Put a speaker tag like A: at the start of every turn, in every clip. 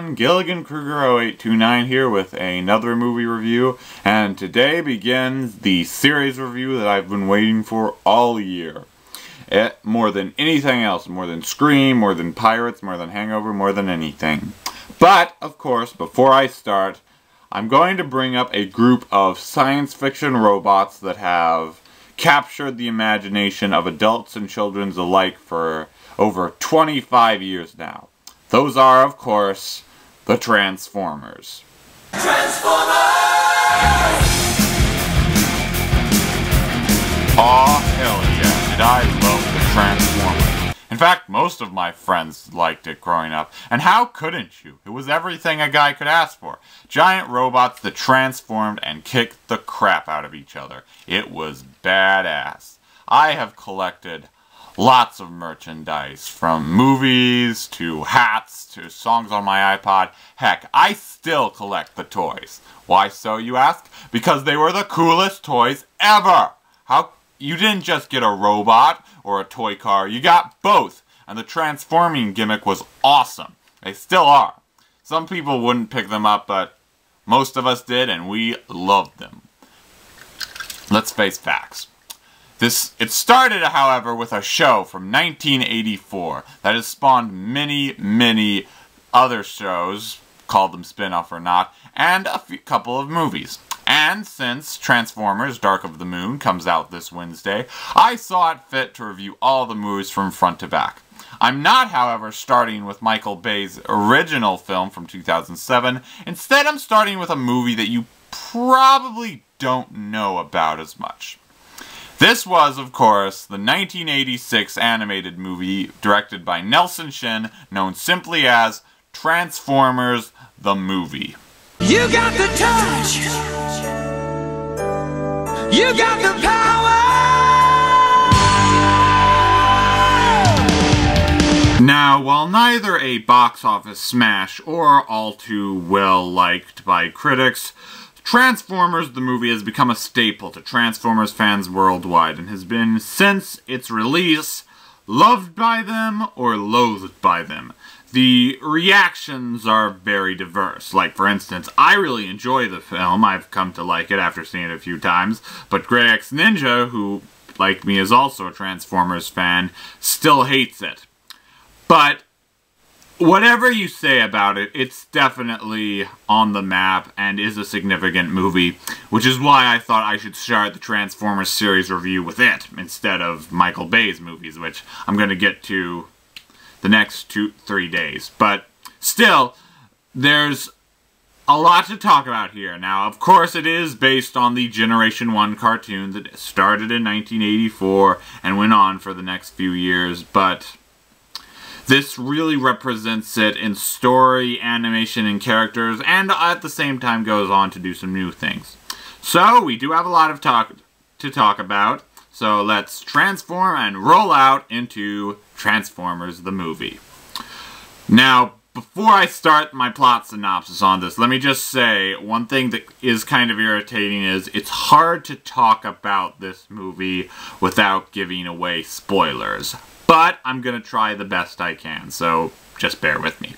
A: everyone, Gilligan Kruger 0829 here with another movie review, and today begins the series review that I've been waiting for all year. More than anything else, more than Scream, more than Pirates, more than Hangover, more than anything. But, of course, before I start, I'm going to bring up a group of science fiction robots that have captured the imagination of adults and children alike for over 25 years now. Those are, of course, the Transformers.
B: Transformers!
A: Aw, hell yeah, did I love the Transformers. In fact, most of my friends liked it growing up. And how couldn't you? It was everything a guy could ask for. Giant robots that transformed and kicked the crap out of each other. It was badass. I have collected lots of merchandise, from movies to hats to songs on my iPod. Heck, I still collect the toys. Why so, you ask? Because they were the coolest toys ever! You didn't just get a robot or a toy car, you got both. And the transforming gimmick was awesome. They still are. Some people wouldn't pick them up, but most of us did, and we loved them. Let's face facts. It started, however, with a show from 1984 that has spawned many other shows, call them spin-off or not, and a couple of movies. And since Transformers Dark of the Moon comes out this Wednesday, I saw it fit to review all the movies from front to back. I'm not, however, starting with Michael Bay's original film from 2007. Instead, I'm starting with a movie that you probably don't know about as much. This was, of course, the 1986 animated movie directed by Nelson Shin, known simply as Transformers the Movie.
B: You got the touch. You got the power.
A: Now, while neither a box office smash or all too well liked by critics, Transformers the Movie has become a staple to Transformers fans worldwide and has been, since its release, loved by them or loathed by them. The reactions are very diverse. Like, for instance, I really enjoy the film. I've come to like it after seeing it a few times. But Greyx Ninja, who, like me, is also a Transformers fan, still hates it. But whatever you say about it, it's definitely on the map and is a significant movie, which is why I thought I should start the Transformers series review with it, instead of Michael Bay's movies, which I'm going to get to the next 2-3 days. But still, there's a lot to talk about here. Now, of course, it is based on the Generation 1 cartoon that started in 1984 and went on for the next few years, but this really represents it in story, animation, and characters, and at the same time goes on to do some new things. So, we do have a lot of to talk about, so let's transform and roll out into Transformers the Movie. Now, before I start my plot synopsis on this, let me just say, one thing that is kind of irritating is it's hard to talk about this movie without giving away spoilers. But I'm going to try the best I can, so just bear with me.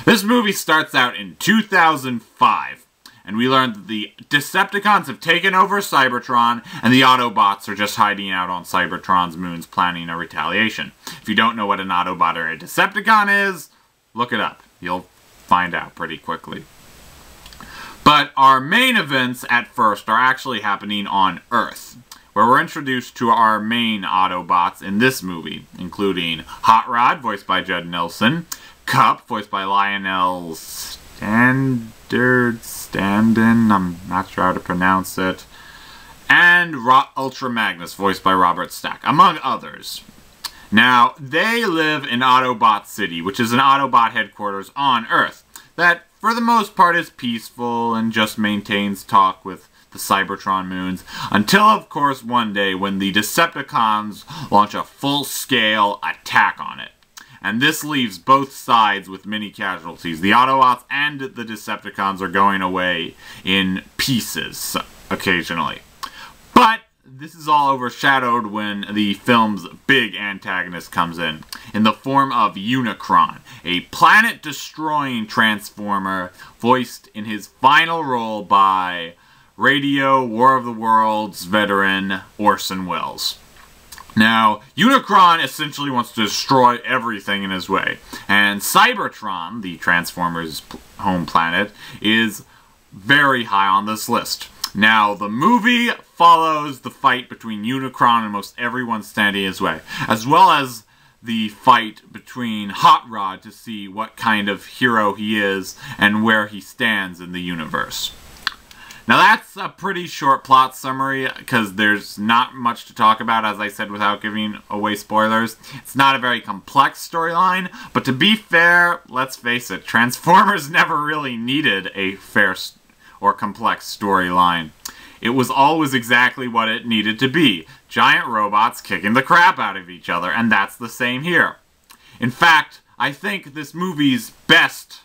A: This movie starts out in 2005, and we learn that the Decepticons have taken over Cybertron, and the Autobots are just hiding out on Cybertron's moons planning a retaliation. If you don't know what an Autobot or a Decepticon is, look it up. You'll find out pretty quickly. But our main events at first are actually happening on Earth, where we're introduced to our main Autobots in this movie, including Hot Rod, voiced by Judd Nelson, Cup, voiced by Lionel Standen, I'm not sure how to pronounce it, and Ultra Magnus, voiced by Robert Stack, among others. Now, they live in Autobot City, which is an Autobot headquarters on Earth, that for the most part is peaceful and just maintains talk with the Cybertron moons, until, of course, one day when the Decepticons launch a full-scale attack on it. And this leaves both sides with many casualties. The Autobots and the Decepticons are going away in pieces, occasionally. But this is all overshadowed when the film's big antagonist comes in the form of Unicron, a planet-destroying Transformer voiced in his final role by Radio War of the Worlds veteran Orson Welles. Now, Unicron essentially wants to destroy everything in his way, and Cybertron, the Transformers' home planet, is very high on this list. Now, the movie follows the fight between Unicron and most everyone standing in his way, as well as the fight between Hot Rod to see what kind of hero he is and where he stands in the universe. Now that's a pretty short plot summary because there's not much to talk about, as I said, without giving away spoilers. It's not a very complex storyline, but to be fair, let's face it, Transformers never really needed a fair or complex storyline. It was always exactly what it needed to be. Giant robots kicking the crap out of each other, and that's the same here. In fact, I think this movie's best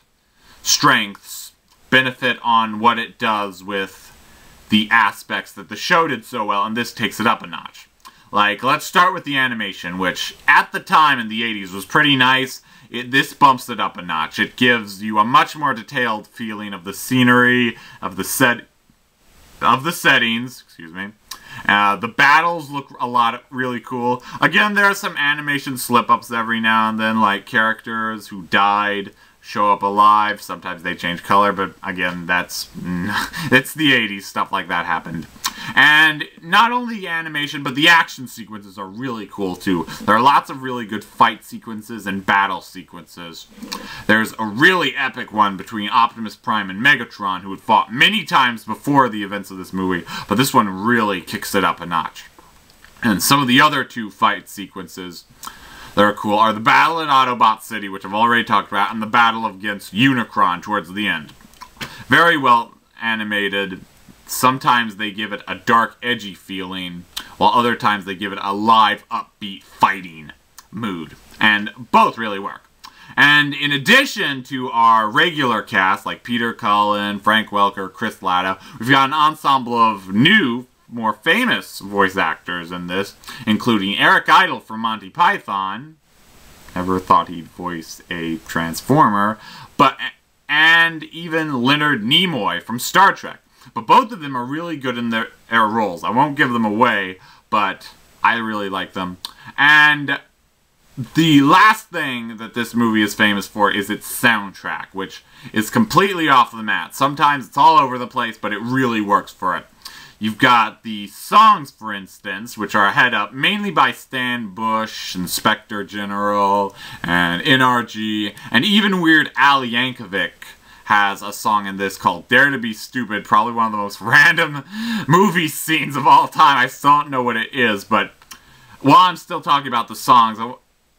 A: strengths benefit on what it does with the aspects that the show did so well, and this takes it up a notch. Like, let's start with the animation, which at the time in the 80s was pretty nice. This bumps it up a notch. It gives you a much more detailed feeling of the scenery, of the settings, excuse me. The battles look really cool. Again, there are some animation slip-ups every now and then, like characters who died show up alive. Sometimes they change color, but again, it's the 80s, stuff like that happened. And not only the animation, but the action sequences are really cool too. There are lots of really good fight sequences and battle sequences. There's a really epic one between Optimus Prime and Megatron, who had fought many times before the events of this movie, but this one really kicks it up a notch. And some of the other two fight sequences that are cool are the battle in Autobot City, which I've already talked about, and the battle against Unicron towards the end. Very well animated. Sometimes they give it a dark, edgy feeling, while other times they give it a live, upbeat, fighting mood. And both really work. And in addition to our regular cast, like Peter Cullen, Frank Welker, Chris Latta, we've got an ensemble of new, more famous voice actors in this, including Eric Idle from Monty Python. Never thought he'd voice a Transformer. And even Leonard Nimoy from Star Trek. But both of them are really good in their roles. I won't give them away, but I really like them. And the last thing that this movie is famous for is its soundtrack, which is completely off the mat. Sometimes it's all over the place, but it really works for it. You've got the songs, for instance, which are head up mainly by Stan Bush, Inspector General, and NRG, and even Weird Al Yankovic has a song in this called Dare to Be Stupid, probably one of the most random movie scenes of all time. I still don't know what it is, but while I'm still talking about the songs,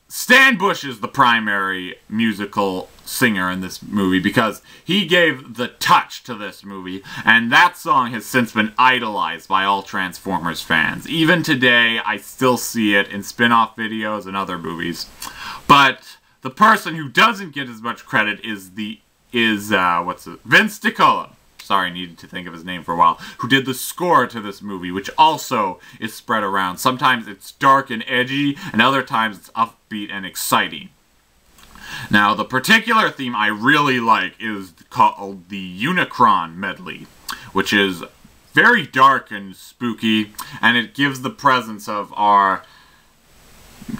A: Stan Bush is the primary musical singer in this movie because he gave the touch to this movie, and that song has since been idolized by all Transformers fans. Even today, I still see it in spin-off videos and other movies. But the person who doesn't get as much credit is Vince DiCola. Sorry, needed to think of his name for a while, who did the score to this movie, which also is spread around. Sometimes it's dark and edgy, and other times it's upbeat and exciting. Now, the particular theme I really like is called the Unicron Medley, which is very dark and spooky, and it gives the presence of our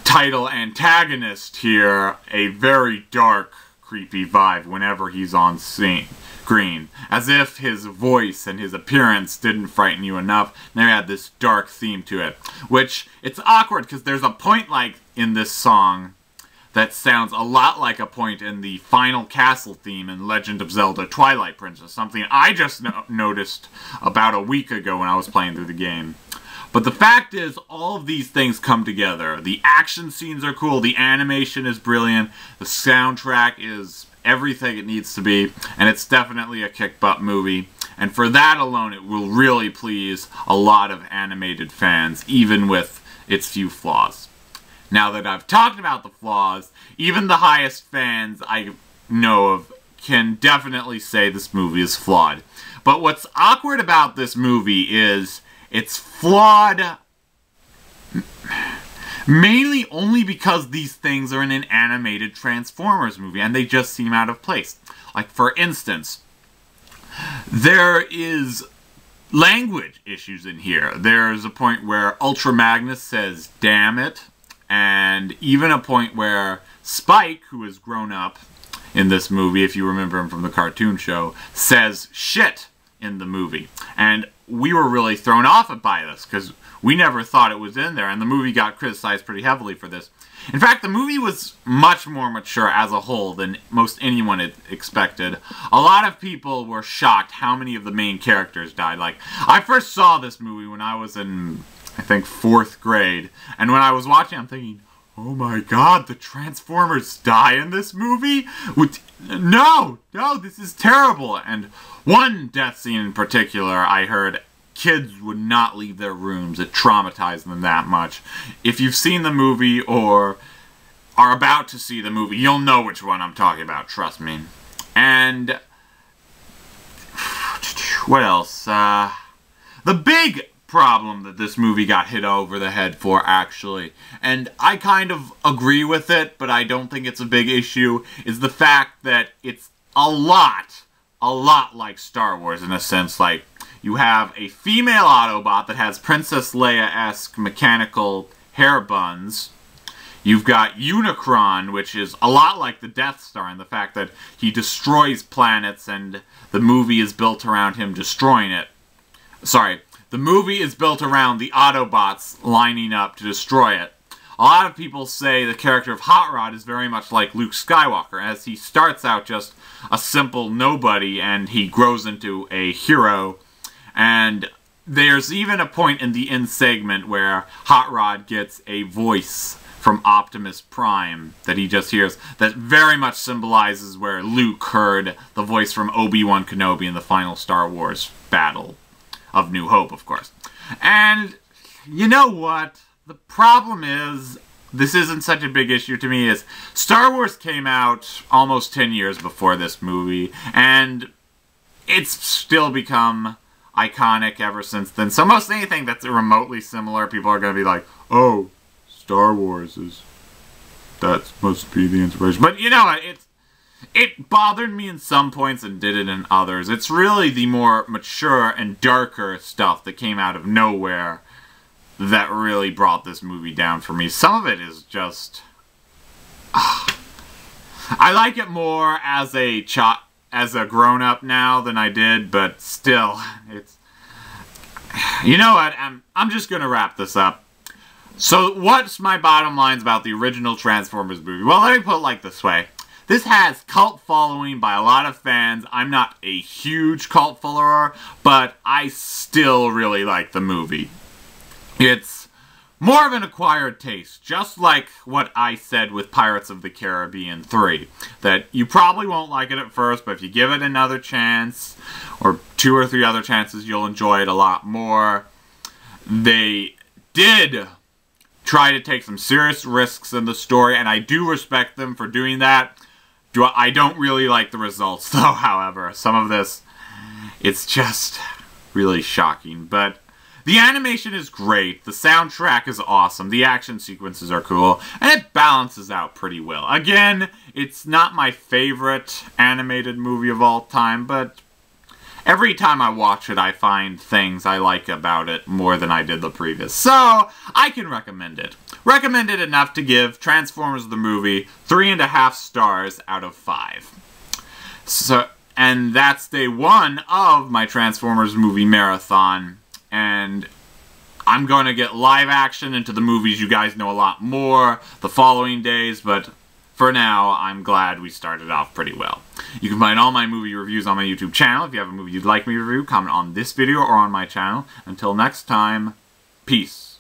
A: title antagonist here a very dark, creepy vibe whenever he's on screen. As if his voice and his appearance didn't frighten you enough, and they had this dark theme to it. Which, it's awkward because there's a point like in this song that sounds a lot like a point in the final castle theme in Legend of Zelda Twilight Princess, something I just noticed about a week ago when I was playing through the game. But the fact is, all of these things come together. The action scenes are cool, the animation is brilliant, the soundtrack is everything it needs to be, and it's definitely a kick-butt movie. And for that alone, it will really please a lot of animated fans, even with its few flaws. Now that I've talked about the flaws, even the highest fans I know of can definitely say this movie is flawed. But what's awkward about this movie is It's flawed mainly only because these things are in an animated Transformers movie and they just seem out of place. Like, for instance, there is language issues in here. There's a point where Ultra Magnus says, "damn it," and even a point where Spike, who has grown up in this movie, if you remember him from the cartoon show, says shit in the movie. And we were really thrown off by this, because we never thought it was in there, and the movie got criticized pretty heavily for this. In fact, the movie was much more mature as a whole than most anyone had expected. A lot of people were shocked how many of the main characters died. Like, I first saw this movie when I was in, I think, 4th grade, and when I was watching, I'm thinking, oh my god, the Transformers die in this movie? No, this is terrible. And one death scene in particular, I heard kids would not leave their rooms. It traumatized them that much. If you've seen the movie or are about to see the movie, you'll know which one I'm talking about, trust me. And what else? The big problem that this movie got hit over the head for, actually, and I kind of agree with it, but I don't think it's a big issue, is the fact that it's a lot like Star Wars in a sense. Like, you have a female Autobot that has Princess Leia-esque mechanical hair buns. You've got Unicron, which is a lot like the Death Star in the fact that he destroys planets and the movie is built around him destroying it. Sorry, the movie is built around the Autobots lining up to destroy it. A lot of people say the character of Hot Rod is very much like Luke Skywalker, as he starts out just a simple nobody and he grows into a hero. And there's even a point in the end segment where Hot Rod gets a voice from Optimus Prime that he just hears that very much symbolizes where Luke heard the voice from Obi-Wan Kenobi in the final Star Wars battle of New Hope, of course. And you know what? The problem is, this isn't such a big issue to me, is Star Wars came out almost 10 years before this movie, and it's still become iconic ever since then. So most anything that's remotely similar, people are going to be like, oh, Star Wars is... that must be the inspiration. But you know what? It bothered me in some points and didn't in others. It's really the more mature and darker stuff that came out of nowhere that really brought this movie down for me. Some of it is just... I like it more as a grown-up now than I did, but still, it's... You know what? I'm just gonna wrap this up. So, what's my bottom lines about the original Transformers movie? Well, let me put it like this way. This has cult following by a lot of fans. I'm not a huge cult follower, but I still really like the movie. It's more of an acquired taste, just like what I said with Pirates of the Caribbean 3. That you probably won't like it at first, but if you give it another chance, or 2 or 3 other chances, you'll enjoy it a lot more. They did try to take some serious risks in the story, and I do respect them for doing that. I don't really like the results, though, however. Some of this, it's just really shocking. But the animation is great, the soundtrack is awesome, the action sequences are cool, and it balances out pretty well. Again, it's not my favorite animated movie of all time, but every time I watch it, I find things I like about it more than I did the previous. So, I can recommend it. Recommend it enough to give Transformers the movie 3.5 stars out of 5. So, and that's day 1 of my Transformers movie marathon. And I'm going to get live action into the movies you guys know a lot more the following days, but for now, I'm glad we started off pretty well. You can find all my movie reviews on my YouTube channel. If you have a movie you'd like me to review, comment on this video or on my channel. Until next time, peace.